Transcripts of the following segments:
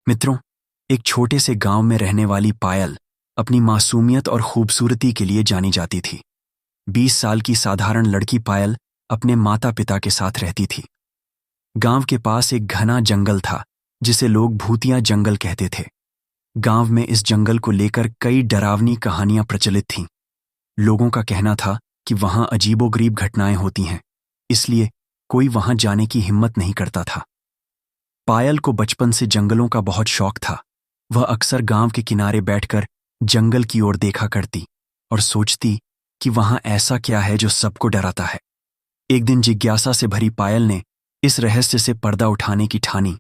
मित्रों, एक छोटे से गांव में रहने वाली पायल अपनी मासूमियत और खूबसूरती के लिए जानी जाती थी। 20 साल की साधारण लड़की पायल अपने माता पिता के साथ रहती थी। गांव के पास एक घना जंगल था जिसे लोग भूतिया जंगल कहते थे। गांव में इस जंगल को लेकर कई डरावनी कहानियां प्रचलित थीं। लोगों का कहना था कि वहां अजीबोगरीब घटनाएं होती हैं, इसलिए कोई वहां जाने की हिम्मत नहीं करता था। पायल को बचपन से जंगलों का बहुत शौक था। वह अक्सर गांव के किनारे बैठकर जंगल की ओर देखा करती और सोचती कि वहां ऐसा क्या है जो सबको डराता है। एक दिन जिज्ञासा से भरी पायल ने इस रहस्य से पर्दा उठाने की ठानी।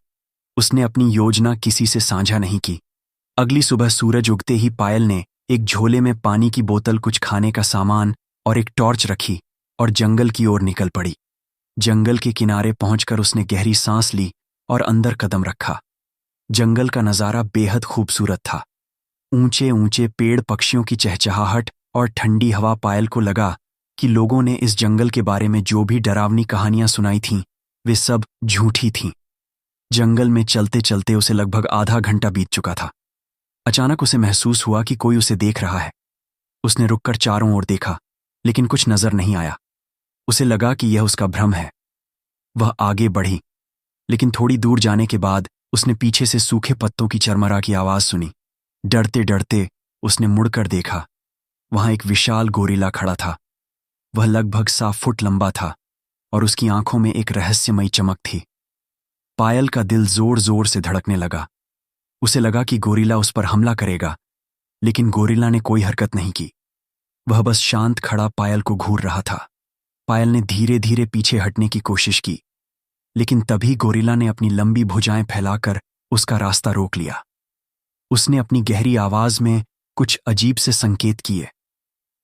उसने अपनी योजना किसी से साझा नहीं की। अगली सुबह सूरज उगते ही पायल ने एक झोले में पानी की बोतल, कुछ खाने का सामान और एक टॉर्च रखी और जंगल की ओर निकल पड़ी। जंगल के किनारे पहुंचकर उसने गहरी सांस ली और अंदर कदम रखा। जंगल का नजारा बेहद खूबसूरत था। ऊंचे ऊंचे पेड़, पक्षियों की चहचहाहट और ठंडी हवा। पायल को लगा कि लोगों ने इस जंगल के बारे में जो भी डरावनी कहानियां सुनाई थीं, वे सब झूठी थीं। जंगल में चलते चलते उसे लगभग आधा घंटा बीत चुका था। अचानक उसे महसूस हुआ कि कोई उसे देख रहा है। उसने रुककर चारों ओर देखा, लेकिन कुछ नजर नहीं आया। उसे लगा कि यह उसका भ्रम है। वह आगे बढ़ी, लेकिन थोड़ी दूर जाने के बाद उसने पीछे से सूखे पत्तों की चरमरा की आवाज सुनी। डरते डरते उसने मुड़कर देखा। वहां एक विशाल गोरिल्ला खड़ा था। वह लगभग 7 फुट लंबा था और उसकी आंखों में एक रहस्यमयी चमक थी। पायल का दिल जोर जोर से धड़कने लगा। उसे लगा कि गोरिल्ला उस पर हमला करेगा, लेकिन गोरिल्ला ने कोई हरकत नहीं की। वह बस शांत खड़ा पायल को घूर रहा था। पायल ने धीरे धीरे पीछे हटने की कोशिश की, लेकिन तभी गोरिल्ला ने अपनी लंबी भुजाएं फैलाकर उसका रास्ता रोक लिया। उसने अपनी गहरी आवाज में कुछ अजीब से संकेत किए।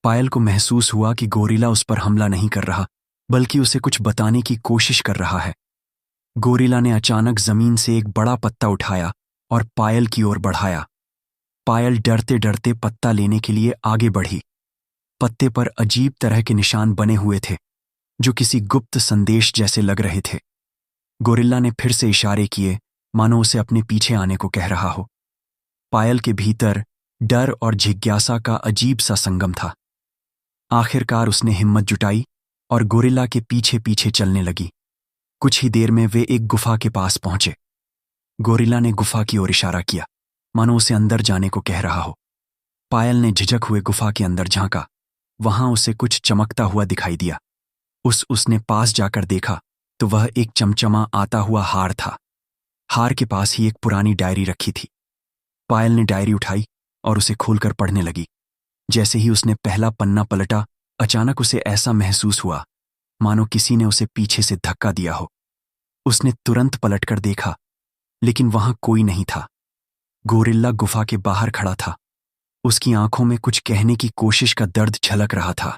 पायल को महसूस हुआ कि गोरिल्ला उस पर हमला नहीं कर रहा, बल्कि उसे कुछ बताने की कोशिश कर रहा है। गोरिल्ला ने अचानक जमीन से एक बड़ा पत्ता उठाया और पायल की ओर बढ़ाया। पायल डरते डरते पत्ता लेने के लिए आगे बढ़ी। पत्ते पर अजीब तरह के निशान बने हुए थे, जो किसी गुप्त संदेश जैसे लग रहे थे। गोरिल्ला ने फिर से इशारे किए, मानो उसे अपने पीछे आने को कह रहा हो। पायल के भीतर डर और जिज्ञासा का अजीब सा संगम था। आखिरकार उसने हिम्मत जुटाई और गोरिल्ला के पीछे पीछे चलने लगी। कुछ ही देर में वे एक गुफा के पास पहुंचे। गोरिल्ला ने गुफा की ओर इशारा किया, मानो उसे अंदर जाने को कह रहा हो। पायल ने झिझक हुए गुफा के अंदर झांका। वहां उसे कुछ चमकता हुआ दिखाई दिया। उसने पास जाकर देखा तो वह एक चमचमा आता हुआ हार था। हार के पास ही एक पुरानी डायरी रखी थी। पायल ने डायरी उठाई और उसे खोलकर पढ़ने लगी। जैसे ही उसने पहला पन्ना पलटा, अचानक उसे ऐसा महसूस हुआ मानो किसी ने उसे पीछे से धक्का दिया हो। उसने तुरंत पलटकर देखा, लेकिन वहां कोई नहीं था। गोरिल्ला गुफा के बाहर खड़ा था। उसकी आंखों में कुछ कहने की कोशिश का दर्द झलक रहा था।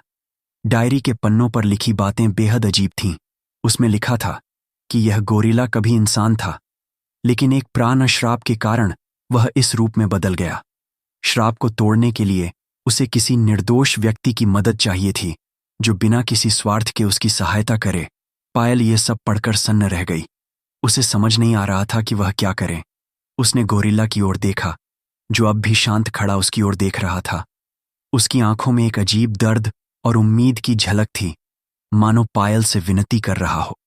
डायरी के पन्नों पर लिखी बातें बेहद अजीब थीं। उसमें लिखा था कि यह गोरिल्ला कभी इंसान था, लेकिन एक प्राण श्राप के कारण वह इस रूप में बदल गया। श्राप को तोड़ने के लिए उसे किसी निर्दोष व्यक्ति की मदद चाहिए थी, जो बिना किसी स्वार्थ के उसकी सहायता करे। पायल यह सब पढ़कर सन्न रह गई। उसे समझ नहीं आ रहा था कि वह क्या करे। उसने गोरिल्ला की ओर देखा, जो अब भी शांत खड़ा उसकी ओर देख रहा था। उसकी आंखों में एक अजीब दर्द और उम्मीद की झलक थी, मानो पायल से विनती कर रहा हो।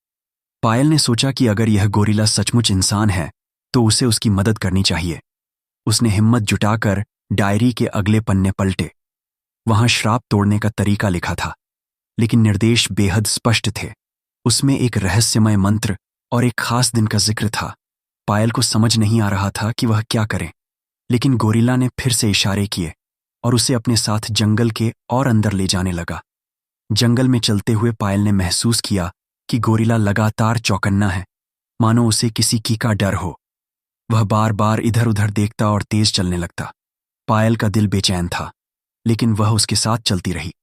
पायल ने सोचा कि अगर यह गोरिल्ला सचमुच इंसान है तो उसे उसकी मदद करनी चाहिए। उसने हिम्मत जुटाकर डायरी के अगले पन्ने पलटे। वहां श्राप तोड़ने का तरीका लिखा था, लेकिन निर्देश बेहद स्पष्ट थे। उसमें एक रहस्यमय मंत्र और एक खास दिन का जिक्र था। पायल को समझ नहीं आ रहा था कि वह क्या करे, लेकिन गोरिल्ला ने फिर से इशारे किए और उसे अपने साथ जंगल के और अंदर ले जाने लगा। जंगल में चलते हुए पायल ने महसूस किया कि गोरिल्ला लगातार चौकन्ना है, मानो उसे किसी की का डर हो। वह बार बार इधर उधर देखता और तेज चलने लगता। पायल का दिल बेचैन था, लेकिन वह उसके साथ चलती रही।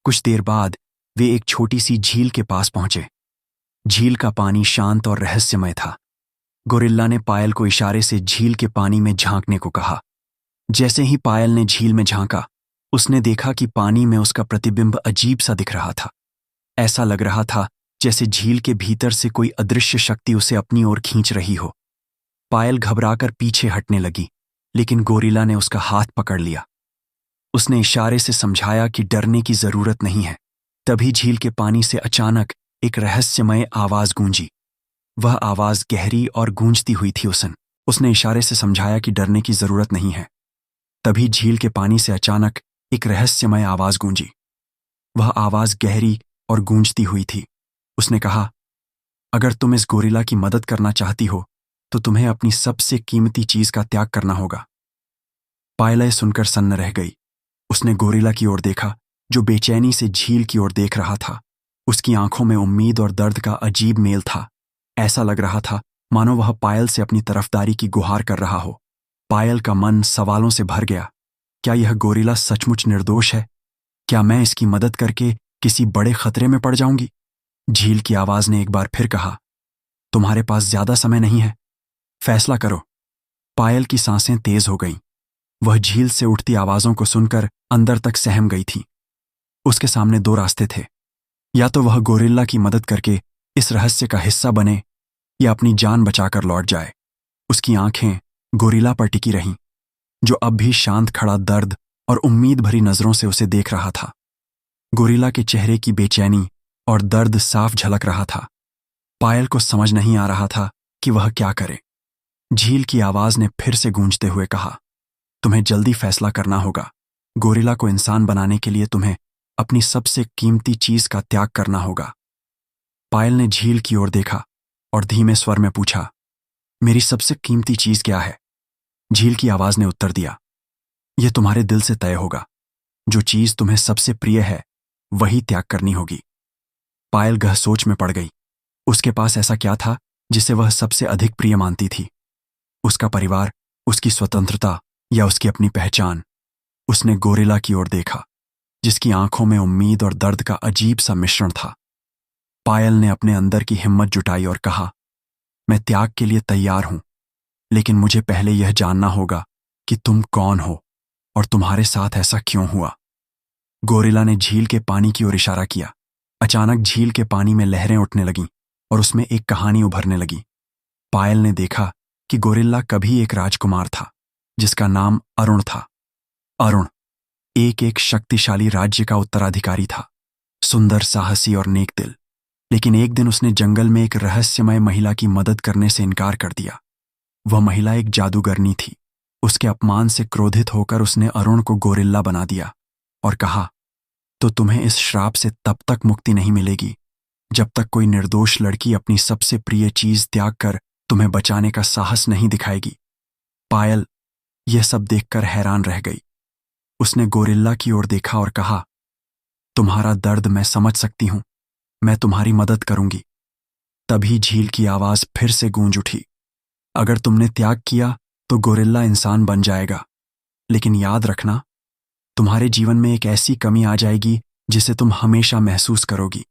कुछ देर बाद वे एक छोटी सी झील के पास पहुंचे। झील का पानी शांत और रहस्यमय था। गोरिल्ला ने पायल को इशारे से झील के पानी में झांकने को कहा। जैसे ही पायल ने झील में झांका, उसने देखा कि पानी में उसका प्रतिबिंब अजीब सा दिख रहा था। ऐसा लग रहा था जैसे झील के भीतर से कोई अदृश्य शक्ति उसे अपनी ओर खींच रही हो। पायल घबराकर पीछे हटने लगी, लेकिन गोरिल्ला ने उसका हाथ पकड़ लिया। उसने इशारे से समझाया कि डरने की जरूरत नहीं है। तभी झील के पानी से अचानक एक रहस्यमय आवाज गूंजी। वह आवाज गहरी और गूंजती हुई थी। उसने इशारे से समझाया कि डरने की जरूरत नहीं है। तभी झील के पानी से अचानक एक रहस्यमय आवाज गूंजी। वह आवाज गहरी और गूंजती हुई थी। उसने कहा, अगर तुम इस गोरिल्ला की मदद करना चाहती हो तो तुम्हें अपनी सबसे कीमती चीज का त्याग करना होगा। पायल सुनकर सन्न रह गई। उसने गोरिल्ला की ओर देखा, जो बेचैनी से झील की ओर देख रहा था। उसकी आंखों में उम्मीद और दर्द का अजीब मेल था। ऐसा लग रहा था मानो वह पायल से अपनी तरफदारी की गुहार कर रहा हो। पायल का मन सवालों से भर गया। क्या यह गोरिल्ला सचमुच निर्दोष है? क्या मैं इसकी मदद करके किसी बड़े खतरे में पड़ जाऊंगी? झील की आवाज ने एक बार फिर कहा, तुम्हारे पास ज्यादा समय नहीं है, फैसला करो। पायल की सांसें तेज हो गईं। वह झील से उठती आवाजों को सुनकर अंदर तक सहम गई थी। उसके सामने दो रास्ते थे। या तो वह गोरिल्ला की मदद करके इस रहस्य का हिस्सा बने या अपनी जान बचाकर लौट जाए। उसकी आंखें गोरिल्ला पर टिकी रहीं, जो अब भी शांत खड़ा दर्द और उम्मीद भरी नजरों से उसे देख रहा था। गोरिल्ला के चेहरे की बेचैनी और दर्द साफ झलक रहा था। पायल को समझ नहीं आ रहा था कि वह क्या करे। झील की आवाज ने फिर से गूंजते हुए कहा, तुम्हें जल्दी फैसला करना होगा। गोरिल्ला को इंसान बनाने के लिए तुम्हें अपनी सबसे कीमती चीज का त्याग करना होगा। पायल ने झील की ओर देखा और धीमे स्वर में पूछा, मेरी सबसे कीमती चीज क्या है? झील की आवाज ने उत्तर दिया, यह तुम्हारे दिल से तय होगा। जो चीज तुम्हें सबसे प्रिय है वही त्याग करनी होगी। पायल गहन सोच में पड़ गई। उसके पास ऐसा क्या था जिसे वह सबसे अधिक प्रिय मानती थी? उसका परिवार, उसकी स्वतंत्रता या उसकी अपनी पहचान? उसने गोरिल्ला की ओर देखा, जिसकी आंखों में उम्मीद और दर्द का अजीब सा मिश्रण था। पायल ने अपने अंदर की हिम्मत जुटाई और कहा, मैं त्याग के लिए तैयार हूं, लेकिन मुझे पहले यह जानना होगा कि तुम कौन हो और तुम्हारे साथ ऐसा क्यों हुआ। गोरिल्ला ने झील के पानी की ओर इशारा किया। अचानक झील के पानी में लहरें उठने लगीं और उसमें एक कहानी उभरने लगी। पायल ने देखा कि गोरिल्ला कभी एक राजकुमार था जिसका नाम अरुण था। अरुण एक शक्तिशाली राज्य का उत्तराधिकारी था, सुंदर, साहसी और नेक दिल। लेकिन एक दिन उसने जंगल में एक रहस्यमय महिला की मदद करने से इनकार कर दिया। वह महिला एक जादूगरनी थी। उसके अपमान से क्रोधित होकर उसने अरुण को गोरिल्ला बना दिया और कहा, तो तुम्हें इस श्राप से तब तक मुक्ति नहीं मिलेगी जब तक कोई निर्दोष लड़की अपनी सबसे प्रिय चीज त्याग कर तुम्हें बचाने का साहस नहीं दिखाएगी। पायल यह सब देखकर हैरान रह गई। उसने गोरिल्ला की ओर देखा और कहा, तुम्हारा दर्द मैं समझ सकती हूं, मैं तुम्हारी मदद करूंगी। तभी झील की आवाज फिर से गूंज उठी, अगर तुमने त्याग किया तो गोरिल्ला इंसान बन जाएगा, लेकिन याद रखना, तुम्हारे जीवन में एक ऐसी कमी आ जाएगी जिसे तुम हमेशा महसूस करोगी।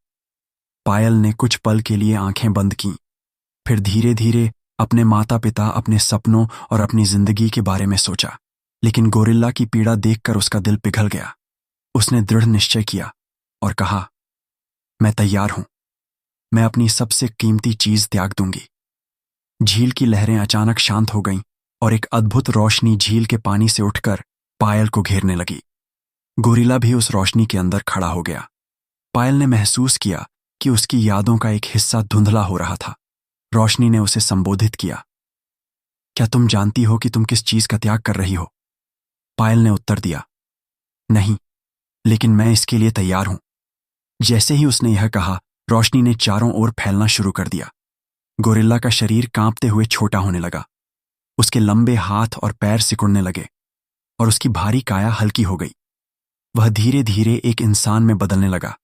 पायल ने कुछ पल के लिए आंखें बंद कीं, फिर धीरे धीरे अपने माता पिता, अपने सपनों और अपनी जिंदगी के बारे में सोचा। लेकिन गोरिल्ला की पीड़ा देखकर उसका दिल पिघल गया। उसने दृढ़ निश्चय किया और कहा, मैं तैयार हूं, मैं अपनी सबसे कीमती चीज त्याग दूंगी। झील की लहरें अचानक शांत हो गईं और एक अद्भुत रोशनी झील के पानी से उठकर पायल को घेरने लगी। गोरिल्ला भी उस रोशनी के अंदर खड़ा हो गया। पायल ने महसूस किया कि उसकी यादों का एक हिस्सा धुंधला हो रहा था। रोशनी ने उसे संबोधित किया, क्या तुम जानती हो कि तुम किस चीज का त्याग कर रही हो? पायल ने उत्तर दिया, नहीं, लेकिन मैं इसके लिए तैयार हूं। जैसे ही उसने यह कहा, रोशनी ने चारों ओर फैलना शुरू कर दिया। गोरिल्ला का शरीर कांपते हुए छोटा होने लगा। उसके लंबे हाथ और पैर सिकुड़ने लगे और उसकी भारी काया हल्की हो गई। वह धीरे धीरे एक इंसान में बदलने लगा।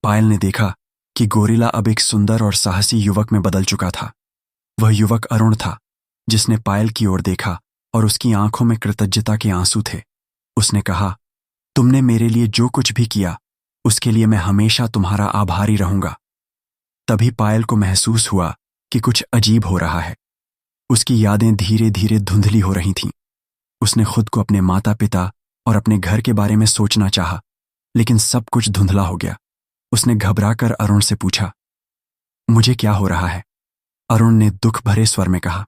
पायल ने देखा कि गोरिल्ला अब एक सुंदर और साहसी युवक में बदल चुका था। वह युवक अरुण था, जिसने पायल की ओर देखा और उसकी आंखों में कृतज्ञता के आंसू थे। उसने कहा, तुमने मेरे लिए जो कुछ भी किया उसके लिए मैं हमेशा तुम्हारा आभारी रहूंगा। तभी पायल को महसूस हुआ कि कुछ अजीब हो रहा है। उसकी यादें धीरे धीरे धुंधली हो रही थीं। उसने खुद को अपने माता पिता और अपने घर के बारे में सोचना चाहा, लेकिन सब कुछ धुंधला हो गया। उसने घबराकर अरुण से पूछा, मुझे क्या हो रहा है? अरुण ने दुख भरे स्वर में कहा,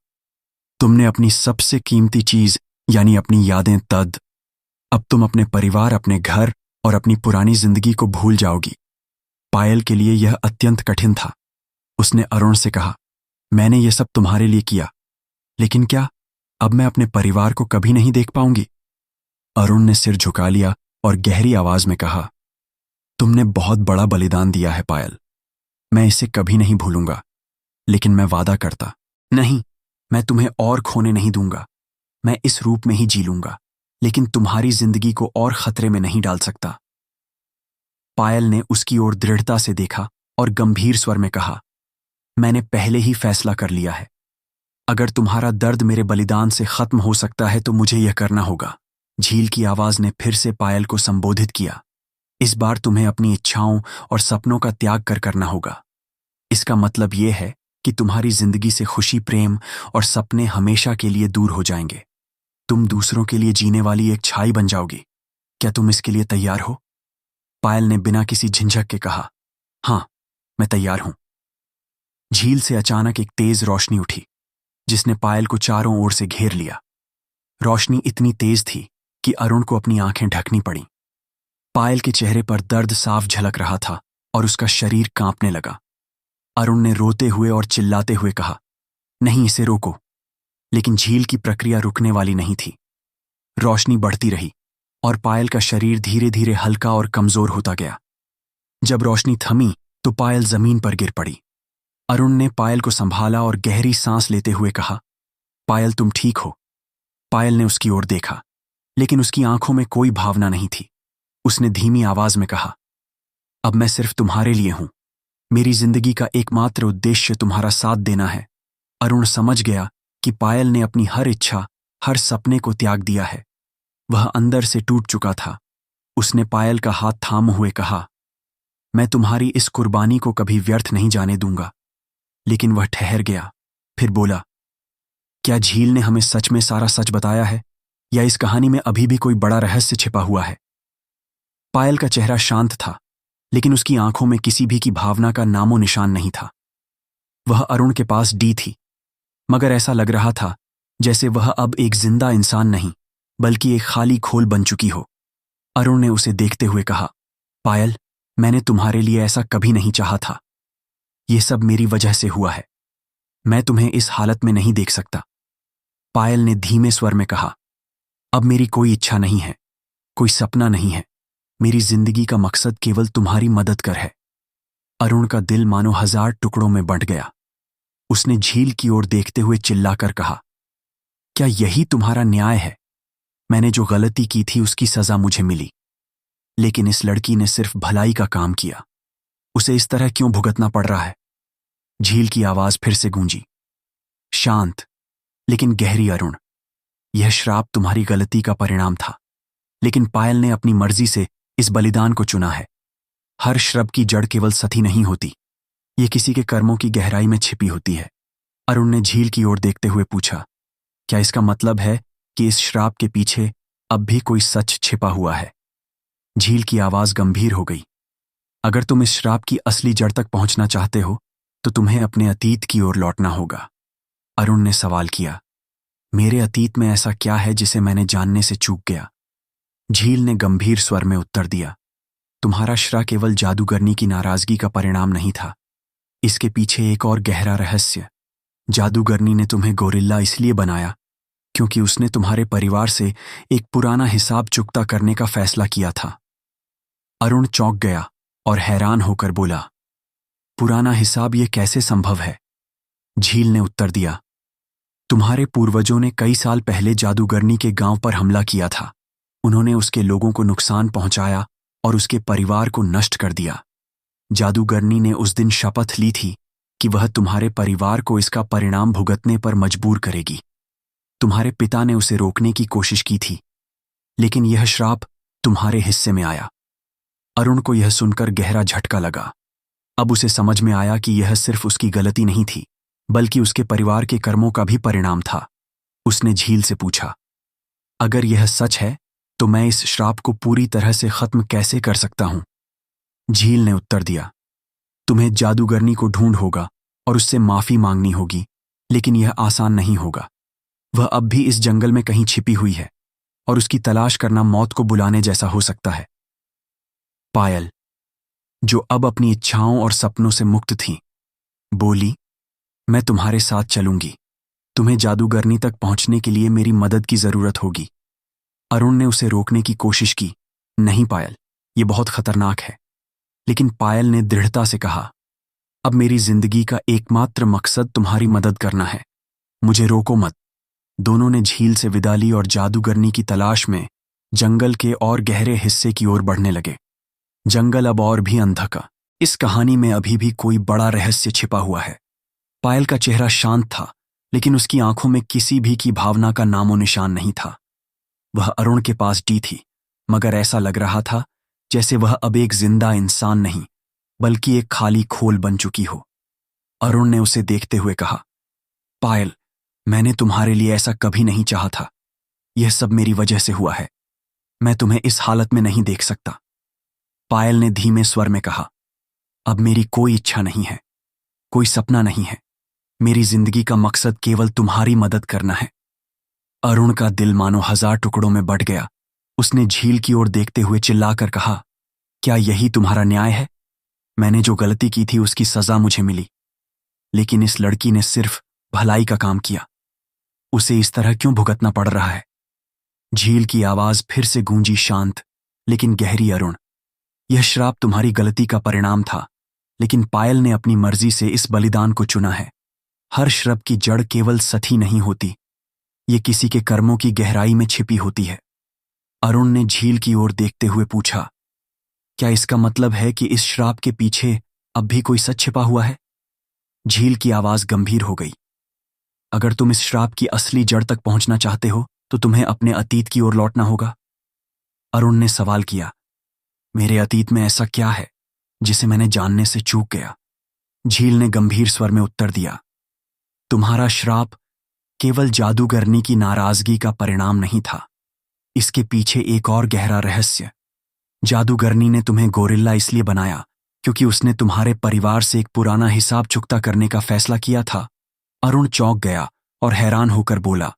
तुमने अपनी सबसे कीमती चीज यानी अपनी यादें अब तुम अपने परिवार, अपने घर और अपनी पुरानी जिंदगी को भूल जाओगी। पायल के लिए यह अत्यंत कठिन था। उसने अरुण से कहा, मैंने यह सब तुम्हारे लिए किया, लेकिन क्या अब मैं अपने परिवार को कभी नहीं देख पाऊंगी? अरुण ने सिर झुका लिया और गहरी आवाज में कहा, तुमने बहुत बड़ा बलिदान दिया है पायल। मैं इसे कभी नहीं भूलूंगा, लेकिन मैं वादा करता नहीं, मैं तुम्हें और खोने नहीं दूंगा। मैं इस रूप में ही जी लूंगा, लेकिन तुम्हारी जिंदगी को और खतरे में नहीं डाल सकता। पायल ने उसकी ओर दृढ़ता से देखा और गंभीर स्वर में कहा, मैंने पहले ही फैसला कर लिया है। अगर तुम्हारा दर्द मेरे बलिदान से खत्म हो सकता है तो मुझे यह करना होगा। झील की आवाज ने फिर से पायल को संबोधित किया, इस बार तुम्हें अपनी इच्छाओं और सपनों का त्याग करना होगा। इसका मतलब यह है कि तुम्हारी जिंदगी से खुशी, प्रेम और सपने हमेशा के लिए दूर हो जाएंगे। तुम दूसरों के लिए जीने वाली एक छाई बन जाओगी। क्या तुम इसके लिए तैयार हो? पायल ने बिना किसी झिझक के कहा, हां, मैं तैयार हूं। झील से अचानक एक तेज रोशनी उठी, जिसने पायल को चारों ओर से घेर लिया। रोशनी इतनी तेज थी कि अरुण को अपनी आंखें ढकनी पड़ी। पायल के चेहरे पर दर्द साफ झलक रहा था और उसका शरीर कांपने लगा। अरुण ने रोते हुए और चिल्लाते हुए कहा, नहीं, इसे रोको। लेकिन झील की प्रक्रिया रुकने वाली नहीं थी। रोशनी बढ़ती रही और पायल का शरीर धीरे धीरे हल्का और कमजोर होता गया। जब रोशनी थमी तो पायल जमीन पर गिर पड़ी। अरुण ने पायल को संभाला और गहरी सांस लेते हुए कहा, पायल, तुम ठीक हो? पायल ने उसकी ओर देखा, लेकिन उसकी आंखों में कोई भावना नहीं थी। उसने धीमी आवाज में कहा, अब मैं सिर्फ तुम्हारे लिए हूं। मेरी जिंदगी का एकमात्र उद्देश्य तुम्हारा साथ देना है। अरुण समझ गया कि पायल ने अपनी हर इच्छा, हर सपने को त्याग दिया है। वह अंदर से टूट चुका था। उसने पायल का हाथ थामे हुए कहा, मैं तुम्हारी इस कुर्बानी को कभी व्यर्थ नहीं जाने दूंगा। लेकिन वह ठहर गया, फिर बोला, क्या झील ने हमें सच में सारा सच बताया है, या इस कहानी में अभी भी कोई बड़ा रहस्य छिपा हुआ है? पायल का चेहरा शांत था, लेकिन उसकी आंखों में किसी भी की भावना का नामो निशान नहीं था। वह अरुण के पास थी, मगर ऐसा लग रहा था जैसे वह अब एक जिंदा इंसान नहीं, बल्कि एक खाली खोल बन चुकी हो। अरुण ने उसे देखते हुए कहा, पायल, मैंने तुम्हारे लिए ऐसा कभी नहीं चाहा था। यह सब मेरी वजह से हुआ है। मैं तुम्हें इस हालत में नहीं देख सकता। पायल ने धीमे स्वर में कहा, अब मेरी कोई इच्छा नहीं है, कोई सपना नहीं है। मेरी जिंदगी का मकसद केवल तुम्हारी मदद कर है। अरुण का दिल मानो 1000 टुकड़ों में बंट गया। उसने झील की ओर देखते हुए चिल्लाकर कहा, क्या यही तुम्हारा न्याय है? मैंने जो गलती की थी उसकी सजा मुझे मिली, लेकिन इस लड़की ने सिर्फ भलाई का काम किया। उसे इस तरह क्यों भुगतना पड़ रहा है? झील की आवाज फिर से गूंजी, शांत लेकिन गहरी, अरुण, यह श्राप तुम्हारी गलती का परिणाम था, लेकिन पायल ने अपनी मर्जी से इस बलिदान को चुना है। हर श्राप की जड़ केवल सती नहीं होती, ये किसी के कर्मों की गहराई में छिपी होती है। अरुण ने झील की ओर देखते हुए पूछा, क्या इसका मतलब है कि इस श्राप के पीछे अब भी कोई सच छिपा हुआ है? झील की आवाज गंभीर हो गई, अगर तुम इस श्राप की असली जड़ तक पहुंचना चाहते हो तो तुम्हें अपने अतीत की ओर लौटना होगा। अरुण ने सवाल किया, मेरे अतीत में ऐसा क्या है जिसे मैंने जानने से चूक गया? झील ने गंभीर स्वर में उत्तर दिया, तुम्हारा श्राप केवल जादूगरनी की नाराजगी का परिणाम नहीं था। इसके पीछे एक और गहरा रहस्य। जादूगरनी ने तुम्हें गोरिल्ला इसलिए बनाया क्योंकि उसने तुम्हारे परिवार से एक पुराना हिसाब चुकता करने का फैसला किया था। अरुण चौंक गया और हैरान होकर बोला, पुराना हिसाब, ये कैसे संभव है? झील ने उत्तर दिया, तुम्हारे पूर्वजों ने कई साल पहले जादूगरनी के गांव पर हमला किया था। उन्होंने उसके लोगों को नुकसान पहुंचाया और उसके परिवार को नष्ट कर दिया। जादूगरनी ने उस दिन शपथ ली थी कि वह तुम्हारे परिवार को इसका परिणाम भुगतने पर मजबूर करेगी। तुम्हारे पिता ने उसे रोकने की कोशिश की थी, लेकिन यह श्राप तुम्हारे हिस्से में आया। अरुण को यह सुनकर गहरा झटका लगा। अब उसे समझ में आया कि यह सिर्फ उसकी गलती नहीं थी, बल्कि उसके परिवार के कर्मों का भी परिणाम था। उसने झील से पूछा, अगर यह सच है तो मैं इस श्राप को पूरी तरह से खत्म कैसे कर सकता हूं? झील ने उत्तर दिया, तुम्हें जादूगरनी को ढूंढ होगा और उससे माफी मांगनी होगी, लेकिन यह आसान नहीं होगा। वह अब भी इस जंगल में कहीं छिपी हुई है और उसकी तलाश करना मौत को बुलाने जैसा हो सकता है। पायल, जो अब अपनी इच्छाओं और सपनों से मुक्त थी, बोली, मैं तुम्हारे साथ चलूंगी। तुम्हें जादूगरनी तक पहुंचने के लिए मेरी मदद की जरूरत होगी। अरुण ने उसे रोकने की कोशिश की। नहीं पायल, यह बहुत खतरनाक है। लेकिन पायल ने दृढ़ता से कहा, अब मेरी जिंदगी का एकमात्र मकसद तुम्हारी मदद करना है। मुझे रोको मत। दोनों ने झील से विदा ली और जादूगरनी की तलाश में जंगल के और गहरे हिस्से की ओर बढ़ने लगे। जंगल अब और भी अंधका। इस कहानी में अभी भी कोई बड़ा रहस्य छिपा हुआ है। पायल का चेहरा शांत था, लेकिन उसकी आंखों में किसी भी की भावना का नामो निशान नहीं था। वह अरुण के पास थी, मगर ऐसा लग रहा था जैसे वह अब एक जिंदा इंसान नहीं, बल्कि एक खाली खोल बन चुकी हो। अरुण ने उसे देखते हुए कहा, पायल, मैंने तुम्हारे लिए ऐसा कभी नहीं चाहा था। यह सब मेरी वजह से हुआ है। मैं तुम्हें इस हालत में नहीं देख सकता। पायल ने धीमे स्वर में कहा, अब मेरी कोई इच्छा नहीं है, कोई सपना नहीं है। मेरी जिंदगी का मकसद केवल तुम्हारी मदद करना है। अरुण का दिल मानो 1000 टुकड़ों में बंट गया। उसने झील की ओर देखते हुए चिल्लाकर कहा, क्या यही तुम्हारा न्याय है? मैंने जो गलती की थी उसकी सजा मुझे मिली, लेकिन इस लड़की ने सिर्फ भलाई का काम किया। उसे इस तरह क्यों भुगतना पड़ रहा है? झील की आवाज फिर से गूंजी, शांत लेकिन गहरी। अरुण, यह श्राप तुम्हारी गलती का परिणाम था, लेकिन पायल ने अपनी मर्जी से इस बलिदान को चुना है। हर श्राप की जड़ केवल सती नहीं होती, ये किसी के कर्मों की गहराई में छिपी होती है। अरुण ने झील की ओर देखते हुए पूछा, क्या इसका मतलब है कि इस श्राप के पीछे अब भी कोई सच छिपा हुआ है? झील की आवाज गंभीर हो गई। अगर तुम इस श्राप की असली जड़ तक पहुंचना चाहते हो तो तुम्हें अपने अतीत की ओर लौटना होगा। अरुण ने सवाल किया, मेरे अतीत में ऐसा क्या है जिसे मैंने जानने से चूक गया? झील ने गंभीर स्वर में उत्तर दिया, तुम्हारा श्राप केवल जादूगरनी की नाराजगी का परिणाम नहीं था। इसके पीछे एक और गहरा रहस्य। जादूगरनी ने तुम्हें गोरिल्ला इसलिए बनाया क्योंकि उसने तुम्हारे परिवार से एक पुराना हिसाब चुकता करने का फैसला किया था। अरुण चौंक गया और हैरान होकर बोला,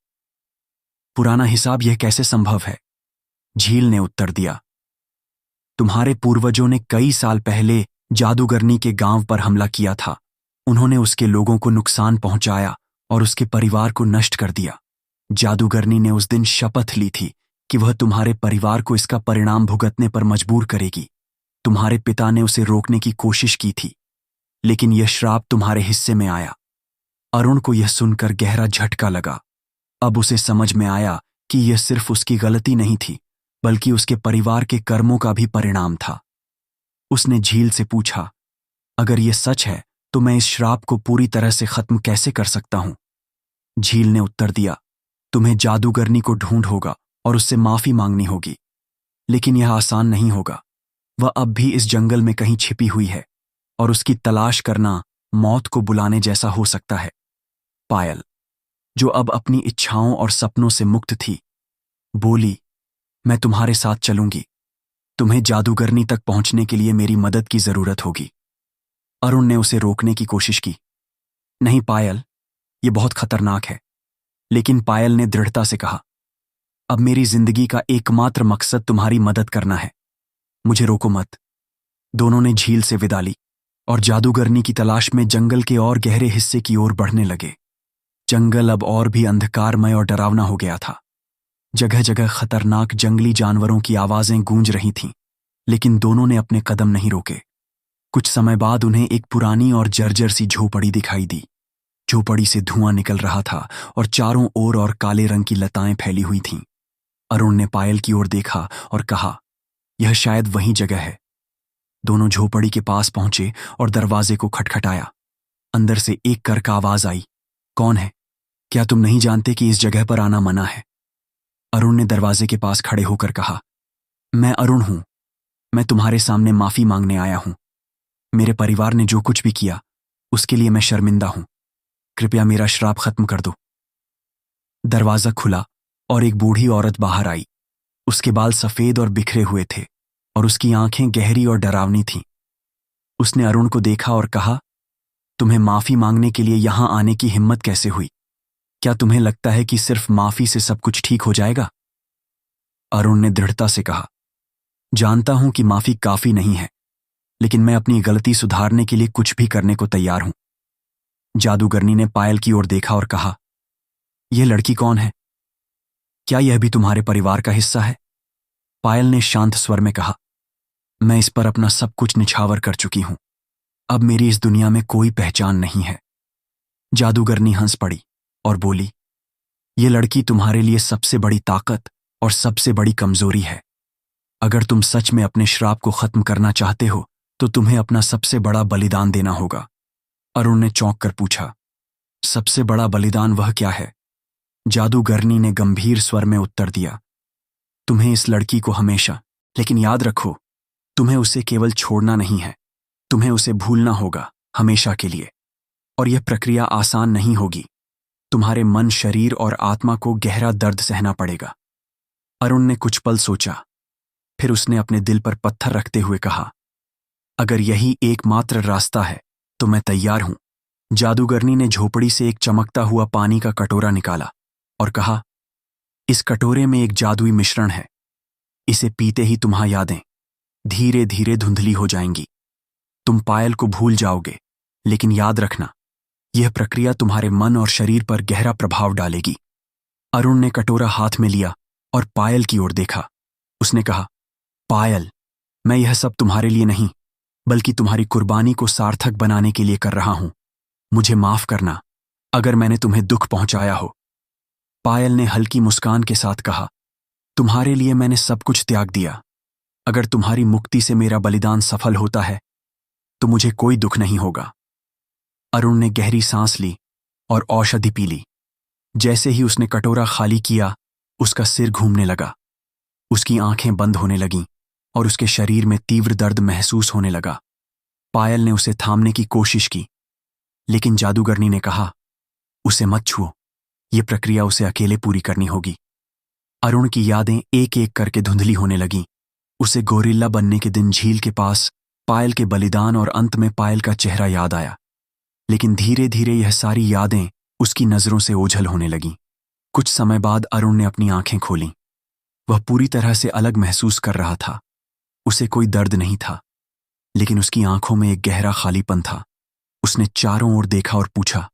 पुराना हिसाब, यह कैसे संभव है? झील ने उत्तर दिया, तुम्हारे पूर्वजों ने कई साल पहले जादूगरनी के गांव पर हमला किया था। उन्होंने उसके लोगों को नुकसान पहुंचाया और उसके परिवार को नष्ट कर दिया। जादूगरनी ने उस दिन शपथ ली थी कि वह तुम्हारे परिवार को इसका परिणाम भुगतने पर मजबूर करेगी। तुम्हारे पिता ने उसे रोकने की कोशिश की थी, लेकिन यह श्राप तुम्हारे हिस्से में आया। अरुण को यह सुनकर गहरा झटका लगा। अब उसे समझ में आया कि यह सिर्फ उसकी गलती नहीं थी, बल्कि उसके परिवार के कर्मों का भी परिणाम था। उसने झील से पूछा, अगर यह सच है तो मैं इस श्राप को पूरी तरह से खत्म कैसे कर सकता हूं? झील ने उत्तर दिया, तुम्हें जादूगरनी को ढूंढ होगा और उससे माफी मांगनी होगी, लेकिन यह आसान नहीं होगा। वह अब भी इस जंगल में कहीं छिपी हुई है और उसकी तलाश करना मौत को बुलाने जैसा हो सकता है। पायल, जो अब अपनी इच्छाओं और सपनों से मुक्त थी, बोली, मैं तुम्हारे साथ चलूंगी। तुम्हें जादूगरनी तक पहुंचने के लिए मेरी मदद की जरूरत होगी। अरुण ने उसे रोकने की कोशिश की। नहीं पायल, यह बहुत खतरनाक है। लेकिन पायल ने दृढ़ता से कहा, अब मेरी जिंदगी का एकमात्र मकसद तुम्हारी मदद करना है। मुझे रोको मत। दोनों ने झील से विदा ली और जादूगरनी की तलाश में जंगल के और गहरे हिस्से की ओर बढ़ने लगे। जंगल अब और भी अंधकारमय और डरावना हो गया था। जगह जगह खतरनाक जंगली जानवरों की आवाजें गूंज रही थीं, लेकिन दोनों ने अपने कदम नहीं रोके। कुछ समय बाद उन्हें एक पुरानी और जर्जर सी झोपड़ी दिखाई दी। झोपड़ी से धुआं निकल रहा था और चारों ओर और काले रंग की लताएं फैली हुई थीं। अरुण ने पायल की ओर देखा और कहा, यह शायद वही जगह है। दोनों झोपड़ी के पास पहुंचे और दरवाजे को खटखटाया। अंदर से एक करका आवाज आई, कौन है? क्या तुम नहीं जानते कि इस जगह पर आना मना है? अरुण ने दरवाजे के पास खड़े होकर कहा, मैं अरुण हूं। मैं तुम्हारे सामने माफी मांगने आया हूं। मेरे परिवार ने जो कुछ भी किया उसके लिए मैं शर्मिंदा हूं। कृपया मेरा श्राप खत्म कर दो। दरवाजा खुला और एक बूढ़ी औरत बाहर आई। उसके बाल सफेद और बिखरे हुए थे और उसकी आंखें गहरी और डरावनी थीं। उसने अरुण को देखा और कहा, तुम्हें माफी मांगने के लिए यहां आने की हिम्मत कैसे हुई? क्या तुम्हें लगता है कि सिर्फ माफी से सब कुछ ठीक हो जाएगा? अरुण ने दृढ़ता से कहा, जानता हूं कि माफी काफी नहीं है, लेकिन मैं अपनी गलती सुधारने के लिए कुछ भी करने को तैयार हूं। जादूगरनी ने पायल की ओर देखा और कहा, यह लड़की कौन है? क्या यह भी तुम्हारे परिवार का हिस्सा है? पायल ने शांत स्वर में कहा, मैं इस पर अपना सब कुछ निछावर कर चुकी हूं। अब मेरी इस दुनिया में कोई पहचान नहीं है। जादूगरनी हंस पड़ी और बोली, यह लड़की तुम्हारे लिए सबसे बड़ी ताकत और सबसे बड़ी कमजोरी है। अगर तुम सच में अपने श्राप को खत्म करना चाहते हो तो तुम्हें अपना सबसे बड़ा बलिदान देना होगा। अरुण ने चौंक कर पूछा, सबसे बड़ा बलिदान वह क्या है? जादूगरनी ने गंभीर स्वर में उत्तर दिया, तुम्हें इस लड़की को हमेशा, लेकिन याद रखो, तुम्हें उसे केवल छोड़ना नहीं है, तुम्हें उसे भूलना होगा हमेशा के लिए। और यह प्रक्रिया आसान नहीं होगी। तुम्हारे मन, शरीर और आत्मा को गहरा दर्द सहना पड़ेगा। अरुण ने कुछ पल सोचा, फिर उसने अपने दिल पर पत्थर रखते हुए कहा, अगर यही एकमात्र रास्ता है तो मैं तैयार हूं। जादूगरनी ने झोपड़ी से एक चमकता हुआ पानी का कटोरा निकाला और कहा, इस कटोरे में एक जादुई मिश्रण है। इसे पीते ही तुम्हारी यादें धीरे धीरे धुंधली हो जाएंगी। तुम पायल को भूल जाओगे, लेकिन याद रखना, यह प्रक्रिया तुम्हारे मन और शरीर पर गहरा प्रभाव डालेगी। अरुण ने कटोरा हाथ में लिया और पायल की ओर देखा। उसने कहा, पायल, मैं यह सब तुम्हारे लिए नहीं, बल्कि तुम्हारी कुर्बानी को सार्थक बनाने के लिए कर रहा हूं। मुझे माफ करना अगर मैंने तुम्हें दुख पहुंचाया हो। पायल ने हल्की मुस्कान के साथ कहा, तुम्हारे लिए मैंने सब कुछ त्याग दिया। अगर तुम्हारी मुक्ति से मेरा बलिदान सफल होता है तो मुझे कोई दुख नहीं होगा। अरुण ने गहरी सांस ली और औषधि पी ली। जैसे ही उसने कटोरा खाली किया, उसका सिर घूमने लगा, उसकी आंखें बंद होने लगीं और उसके शरीर में तीव्र दर्द महसूस होने लगा। पायल ने उसे थामने की कोशिश की, लेकिन जादूगरनी ने कहा, उसे मत छुओ, यह प्रक्रिया उसे अकेले पूरी करनी होगी। अरुण की यादें एक एक करके धुंधली होने लगीं। उसे गोरिल्ला बनने के दिन झील के पास, पायल के बलिदान और अंत में पायल का चेहरा याद आया। लेकिन धीरे धीरे यह सारी यादें उसकी नजरों से ओझल होने लगीं। कुछ समय बाद अरुण ने अपनी आंखें खोलीं। वह पूरी तरह से अलग महसूस कर रहा था। उसे कोई दर्द नहीं था, लेकिन उसकी आंखों में एक गहरा खालीपन था। उसने चारों ओर देखा और पूछा,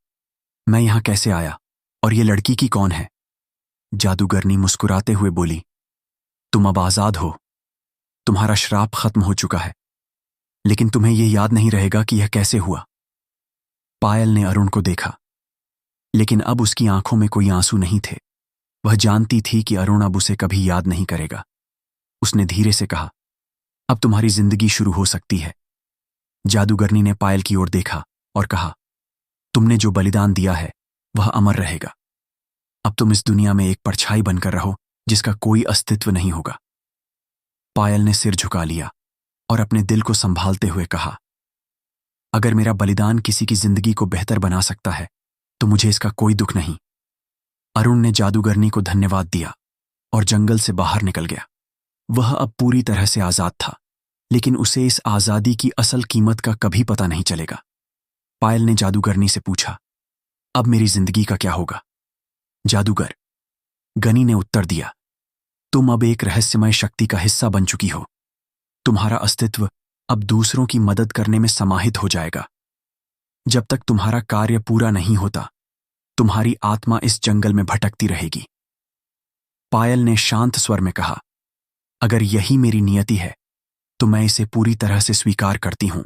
मैं यहां कैसे आया और ये लड़की की कौन है? जादूगरनी मुस्कुराते हुए बोली, तुम अब आजाद हो। तुम्हारा श्राप खत्म हो चुका है, लेकिन तुम्हें यह याद नहीं रहेगा कि यह कैसे हुआ। पायल ने अरुण को देखा, लेकिन अब उसकी आंखों में कोई आंसू नहीं थे। वह जानती थी कि अरुण अब उसे कभी याद नहीं करेगा। उसने धीरे से कहा, अब तुम्हारी जिंदगी शुरू हो सकती है। जादूगरनी ने पायल की ओर देखा और कहा, तुमने जो बलिदान दिया है वह अमर रहेगा। अब तुम इस दुनिया में एक परछाई बनकर रहो जिसका कोई अस्तित्व नहीं होगा। पायल ने सिर झुका लिया और अपने दिल को संभालते हुए कहा, अगर मेरा बलिदान किसी की जिंदगी को बेहतर बना सकता है तो मुझे इसका कोई दुख नहीं। अरुण ने जादूगरनी को धन्यवाद दिया और जंगल से बाहर निकल गया। वह अब पूरी तरह से आजाद था, लेकिन उसे इस आजादी की असल कीमत का कभी पता नहीं चलेगा। पायल ने जादूगरनी से पूछा, अब मेरी जिंदगी का क्या होगा? जादूगर गनी ने उत्तर दिया, तुम अब एक रहस्यमय शक्ति का हिस्सा बन चुकी हो। तुम्हारा अस्तित्व अब दूसरों की मदद करने में समाहित हो जाएगा। जब तक तुम्हारा कार्य पूरा नहीं होता, तुम्हारी आत्मा इस जंगल में भटकती रहेगी। पायल ने शांत स्वर में कहा, अगर यही मेरी नियति है तो मैं इसे पूरी तरह से स्वीकार करती हूं।